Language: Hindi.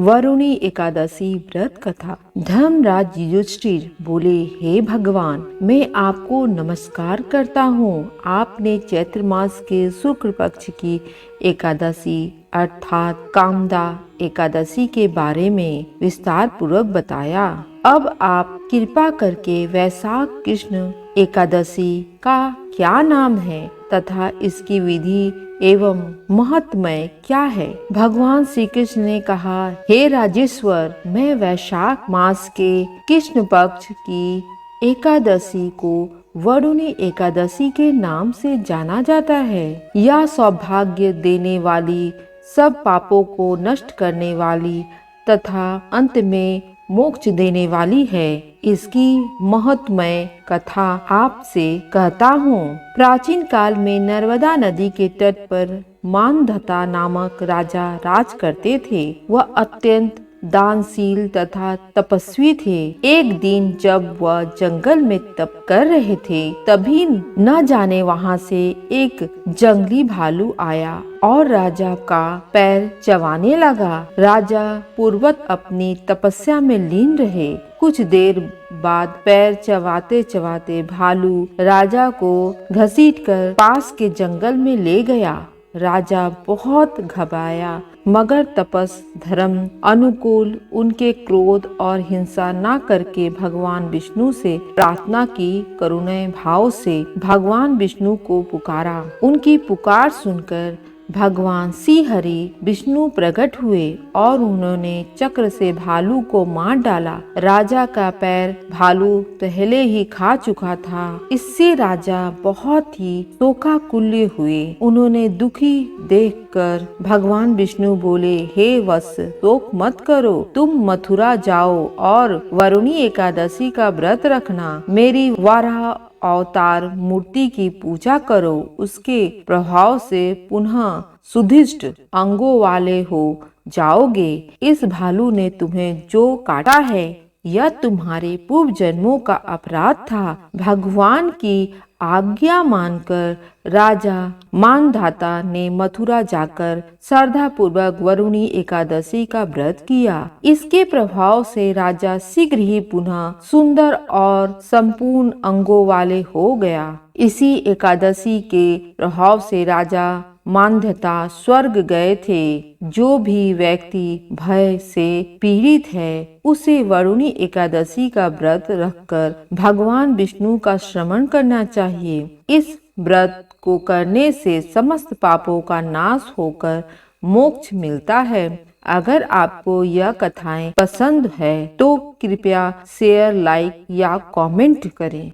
वरुणी एकादशी व्रत कथा। धर्मराज युधिष्ठिर बोले, हे भगवान, मैं आपको नमस्कार करता हूँ। आपने चैत्र मास के शुक्ल पक्ष की एकादशी अर्थात कामदा एकादशी के बारे में विस्तार पूर्वक बताया। अब आप कृपा करके वैशाख कृष्ण एकादशी का क्या नाम है तथा इसकी विधि एवं महत्मय क्या है। भगवान श्री कृष्ण ने कहा, हे राजेश्वर, मैं वैशाख मास के कृष्ण पक्ष की एकादशी को वरुणी एकादशी के नाम से जाना जाता है। यह सौभाग्य देने वाली, सब पापों को नष्ट करने वाली तथा अंत में मोक्ष देने वाली है। इसकी महत्मय कथा आपसे कहता हूँ। प्राचीन काल में नर्मदा नदी के तट पर मानधता नामक राजा राज करते थे। वह अत्यंत दानशील तथा तपस्वी थे। एक दिन जब वह जंगल में तप कर रहे थे, तभी न जाने वहां से एक जंगली भालू आया और राजा का पैर चबाने लगा। राजा पूर्वत अपनी तपस्या में लीन रहे। कुछ देर बाद पैर चबाते चबाते भालू राजा को घसीटकर पास के जंगल में ले गया। राजा बहुत घबराया, मगर तपस धर्म अनुकूल उनके क्रोध और हिंसा न करके भगवान विष्णु से प्रार्थना की। करुणा भाव से भगवान विष्णु को पुकारा। उनकी पुकार सुनकर भगवान श्री हरि विष्णु प्रकट हुए और उन्होंने चक्र से भालू को मार डाला। राजा का पैर भालू पहले ही खा चुका था। इससे राजा बहुत ही शोकाकुल हुए। उन्होंने दुखी देखकर भगवान विष्णु बोले, हे वत्स, शोक मत करो। तुम मथुरा जाओ और वरुणी एकादशी का व्रत रखना। मेरी वाराह अवतार मूर्ति की पूजा करो। उसके प्रभाव से पुनः सुधिष्ट अंगों वाले हो जाओगे। इस भालू ने तुम्हें जो काटा है, यह तुम्हारे पूर्व जन्मों का अपराध था। भगवान की आज्ञा मानकर राजा मानधाता ने मथुरा जाकर श्रद्धा पूर्वक वरुणी एकादशी का व्रत किया। इसके प्रभाव से राजा शीघ्र ही पुनः सुंदर और संपूर्ण अंगों वाले हो गया। इसी एकादशी के प्रभाव से राजा मानधाता स्वर्ग गए थे। जो भी व्यक्ति भय से पीड़ित है, उसे वरुणी एकादशी का व्रत रखकर भगवान विष्णु का श्रवण करना चाहिए। इस व्रत को करने से समस्त पापों का नाश होकर मोक्ष मिलता है। अगर आपको यह कथाएं पसंद है तो कृपया शेयर, लाइक या कमेंट करें।